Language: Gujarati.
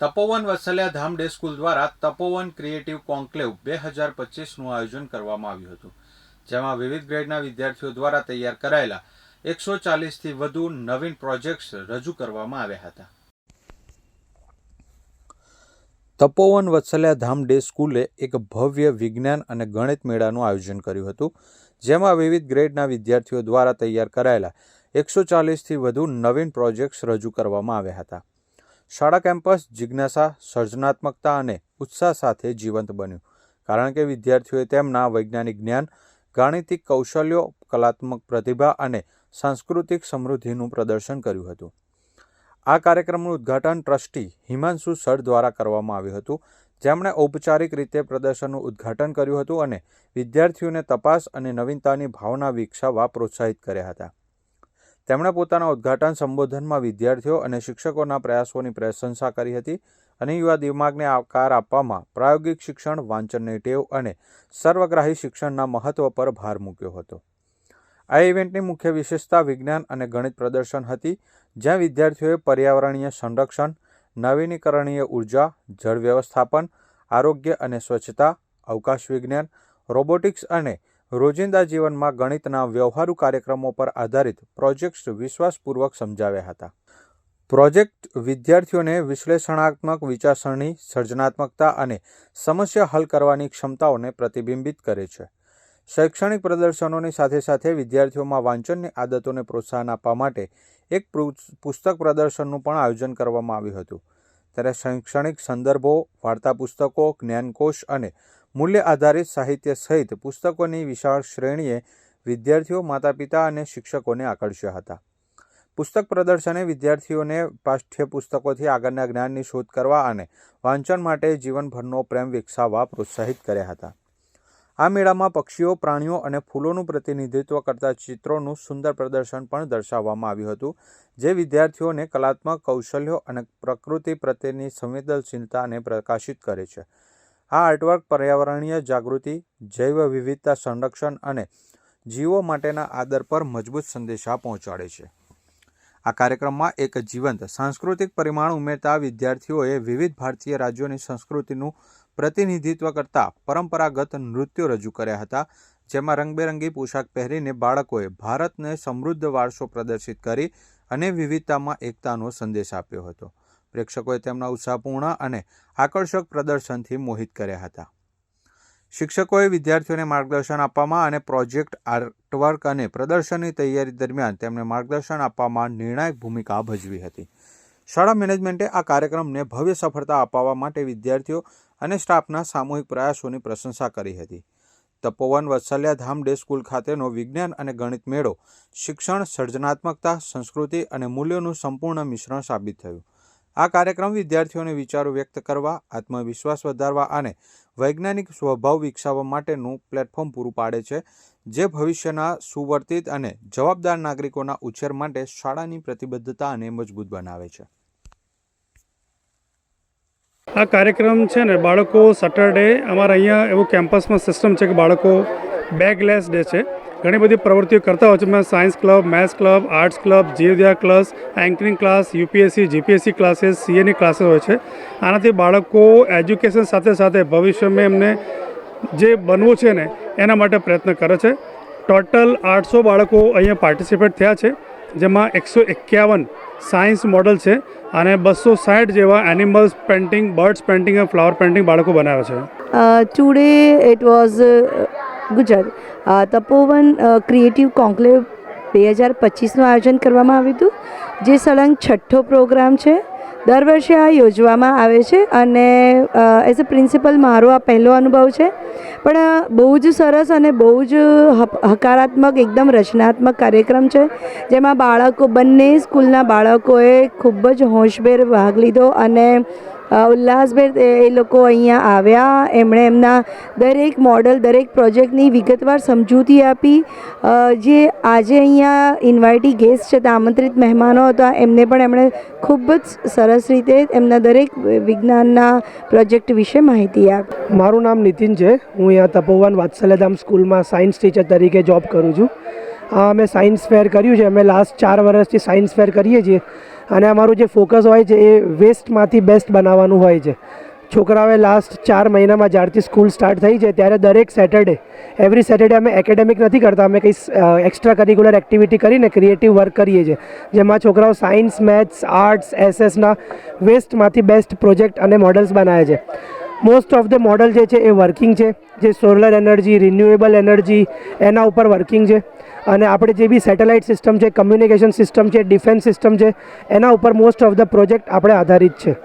તપોવન વત્સલ્યા ધામ ડે સ્કૂલ દ્વારા તપોવન ક્રિએટિવ કોન્ક્લેવ 2025નું આયોજન કરવામાં આવ્યું હતું, જેમાં વિવિધ ગ્રેડના વિદ્યાર્થીઓ દ્વારા તૈયાર કરાયેલા 140થી વધુ નવીન પ્રોજેક્ટ્સ રજૂ કરવામાં આવ્યા હતા. તપોવન વત્સલ્યા ધામ ડે સ્કૂલે એક ભવ્ય વિજ્ઞાન અને ગણિત મેળાનું આયોજન કર્યું હતું, જેમાં વિવિધ ગ્રેડના વિદ્યાર્થીઓ દ્વારા તૈયાર કરાયેલા 140થી વધુ નવીન પ્રોજેક્ટ્સ રજૂ કરવામાં આવ્યા હતા. શાળા કેમ્પસ જિજ્ઞાસા, સર્જનાત્મકતા અને ઉત્સાહ સાથે જીવંત બન્યું, કારણ કે વિદ્યાર્થીઓએ તેમના વૈજ્ઞાનિક જ્ઞાન, ગાણિતિક કૌશલ્યો, કલાત્મક પ્રતિભા અને સાંસ્કૃતિક સમૃદ્ધિનું પ્રદર્શન કર્યું હતું. આ કાર્યક્રમનું ઉદ્ઘાટન ટ્રસ્ટી હિમાંશુ સર દ્વારા કરવામાં આવ્યું હતું, જેમણે ઔપચારિક રીતે પ્રદર્શનનું ઉદ્ઘાટન કર્યું હતું અને વિદ્યાર્થીઓને તપાસ અને નવીનતાની ભાવના વિકસાવવા પ્રોત્સાહિત કર્યા હતા. તેમણે પોતાના ઉદ્ઘાટન સંબોધનમાં વિદ્યાર્થીઓ અને શિક્ષકોના પ્રયાસોની પ્રશંસા કરી હતી અને યુવા દિમાગને આકાર આપવામાં પ્રાયોગિક શિક્ષણ, વાંચનની ટેવ અને સર્વગ્રાહી શિક્ષણના મહત્વ પર ભાર મૂક્યો હતો. આ ઇવેન્ટની મુખ્ય વિશેષતા વિજ્ઞાન અને ગણિત પ્રદર્શન હતી, જ્યાં વિદ્યાર્થીઓએ પર્યાવરણીય સંરક્ષણ, નવીનીકરણીય ઉર્જા, જળ વ્યવસ્થાપન, આરોગ્ય અને સ્વચ્છતા, અવકાશ વિજ્ઞાન, રોબોટિક્સ અને રોજિંદા જીવનમાં ગણિતના વ્યવહારુ કાર્યક્રમો પર આધારિત પ્રોજેક્ટ્સ વિશ્વાસપૂર્વક સમજાવ્યા હતા. પ્રોજેક્ટ વિદ્યાર્થીઓને વિશ્લેષણાત્મક વિચારસરણી, સર્જનાત્મકતા અને સમસ્યા હલ કરવાની ક્ષમતાઓને પ્રતિબિંબિત કરે છે. શૈક્ષણિક પ્રદર્શનોની સાથે સાથે વિદ્યાર્થીઓમાં વાંચનની આદતોને પ્રોત્સાહન આપવા માટે એક પુસ્તક પ્રદર્શનનું પણ આયોજન કરવામાં આવ્યું હતું. ત્યારે શૈક્ષણિક સંદર્ભો, વાર્તા પુસ્તકો, જ્ઞાનકોશ અને મૂલ્ય આધારિત સાહિત્ય સહિત પુસ્તકોની વિશાળ શ્રેણીએ વિદ્યાર્થીઓ, માતાપિતા અને શિક્ષકોને આકર્ષ્યા હતા. પુસ્તક પ્રદર્શને વિદ્યાર્થીઓને પાઠ્યપુસ્તકોથી આગળના જ્ઞાનની શોધ કરવા અને વાંચન માટે જીવનભરનો પ્રેમ વિકસાવવા પ્રોત્સાહિત કર્યા હતા. આ મેળામાં પક્ષીઓ, પ્રાણીઓ અને ફૂલોનું પ્રતિનિધિત્વ કરતા ચિત્રોનું સુંદર પ્રદર્શન પણ દર્શાવવામાં આવ્યું હતું, જે વિદ્યાર્થીઓને કલાત્મક કૌશલ્યો અને પ્રકૃતિ પ્રત્યેની સંવેદનશીલતાને પ્રકાશિત કરે છે. આ આર્ટવર્ક પર્યાવરણીય જાગૃતિ, જૈવ વિવિધતા સંરક્ષણ અને જીવો માટેના આદર પર મજબૂત સંદેશા પહોંચાડે છે. આ કાર્યક્રમમાં એક જીવંત સાંસ્કૃતિક પરિમાણ ઉમેરતા વિદ્યાર્થીઓએ વિવિધ ભારતીય રાજ્યોની સંસ્કૃતિનું પ્રતિનિધિત્વ કરતા પરંપરાગત નૃત્યો રજૂ કર્યા હતા, જેમાં રંગબેરંગી પોશાક પહેરીને બાળકોએ ભારતને સમૃદ્ધ વારસો પ્રદર્શિત કરી અને વિવિધતામાં એકતાનો સંદેશ આપ્યો હતો. પ્રેક્ષકોએ તેમના ઉત્સાહપૂર્ણ અને આકર્ષક પ્રદર્શનથી મોહિત કર્યા હતા. શિક્ષકોએ વિદ્યાર્થીઓને માર્ગદર્શન આપવામાં અને પ્રોજેક્ટ, આર્ટવર્ક અને પ્રદર્શનની તૈયારી દરમિયાન તેમને માર્ગદર્શન આપવામાં નિર્ણાયક ભૂમિકા ભજવી હતી. શાળા મેનેજમેન્ટે આ કાર્યક્રમને ભવ્ય સફળતા અપાવવા માટે વિદ્યાર્થીઓ અને સ્ટાફના સામૂહિક પ્રયાસોની પ્રશંસા કરી હતી. તપોવન વત્સલ્યા ધામ ડે સ્કૂલ ખાતેનો વિજ્ઞાન અને ગણિત મેળો શિક્ષણ, સર્જનાત્મકતા, સંસ્કૃતિ અને મૂલ્યોનું સંપૂર્ણ મિશ્રણ સાબિત થયું. આ કાર્યક્રમ વિદ્યાર્થીઓને વિચારો વ્યક્ત કરવા, આત્મવિશ્વાસ વધારવા અને વૈજ્ઞાનિક સ્વભાવ વિકસાવવા માટેનું પ્લેટફોર્મ પૂરું પાડે છે, જે ભવિષ્યના સુવર્તિત અને જવાબદાર નાગરિકોના ઉછેર માટે શાળાની પ્રતિબદ્ધતાને મજબૂત બનાવે છે. આ કાર્યક્રમ છે ને બાળકો સેટરડે અમારા અહીંયા એવું કેમ્પસમાં સિસ્ટમ છે કે બાળકો બેગલેસ ડે છે. ઘણી બધી પ્રવૃત્તિઓ કરતા હોય છે. મેં science club, maths club, arts club, જીવદયા class, anchoring class, UPSC, GPSC classes, સીએની ક્લાસીસ હોય છે. આનાથી બાળકો એજ્યુકેશન સાથે સાથે ભવિષ્યમાં એમને જે બનવું છે ને એના માટે પ્રયત્ન કરે છે. ટોટલ 800 બાળકો અહીંયા પાર્ટિસિપેટ થયા છે, જેમાં 151 સાયન્સ મોડલ છે અને 260 જેવા એનિમલ્સ પેઇન્ટિંગ, બર્ડ્સ પેઇન્ટિંગ અને ફ્લાવર પેઇન્ટિંગ બાળકો બનાવે છે. Today it was Gujarat Tapovan creative conclave 2025નું આયોજન કરવામાં આવ્યું હતું, જે સળંગ 6થો પ્રોગ્રામ છે. દર વર્ષે આ યોજવામાં આવે છે અને એઝ અ પ્રિન્સિપલ મારો આ પહેલો અનુભવ છે, પણ બહુ જ સરસ અને બહુ જ હકારાત્મક, એકદમ રચનાત્મક કાર્યક્રમ છે, જેમાં બાળકો, બંને સ્કૂલના બાળકોએ ખૂબ જ હોંશભેર ભાગ લીધો અને ઉલ્લાસભેર એ લોકો અહીંયા આવ્યા. એમણે એમના દરેક મોડલ, દરેક પ્રોજેક્ટની વિગતવાર સમજૂતી આપી. જે આજે અહીંયા ઇન્વાઇટી ગેસ્ટ છે, આમંત્રિત મહેમાનો હતા, એમને પણ એમણે ખૂબ જ સરસ રીતે એમના દરેક વિજ્ઞાનના પ્રોજેક્ટ વિશે માહિતી આપી. મારું નામ નીતિન છે. હું અહીંયા તપોવન વાત્સલ્યધામ સ્કૂલમાં સાયન્સ ટીચર તરીકે જોબ કરું છું. અમે સાયન્સ ફેર કર્યું છે. અમે લાસ્ટ 4 વર્ષથી સાયન્સ ફેર કરીએ છીએ અને અમારું જે ફોકસ હોય છે એ વેસ્ટમાંથી બેસ્ટ બનાવવાનું હોય છે. છોકરાઓએ લાસ્ટ 4 મહિનામાં જ્યારથી સ્કૂલ સ્ટાર્ટ થઈ છે ત્યારે દરેક સેટરડે એવરી સેટરડે અમે એકેડેમિક નથી કરતા, અમે કંઈ એક્સ્ટ્રા કરિક્યુલર એક્ટિવિટી કરીને ક્રિએટિવ વર્ક કરીએ છીએ, જેમાં છોકરાઓ સાયન્સ, મેથ્સ, આર્ટ્સ, એસએસના વેસ્ટમાંથી બેસ્ટ પ્રોજેક્ટ અને મોડલ્સ બનાવે છે. મોસ્ટ ઓફ ધ મોડલ જે છે એ વર્કિંગ છે, જે સોલર એનર્જી, રિન્યુએબલ એનર્જી એના ઉપર વર્કિંગ છે. અને આપણે જે બી સેટેલાઇટ સિસ્ટમ છે, કમ્યુનિકેશન સિસ્ટમ છે, ડિફેન્સ સિસ્ટમ છે, એના ઉપર મોસ્ટ ઓફ ધ પ્રોજેક્ટ આપણે આધારિત છે.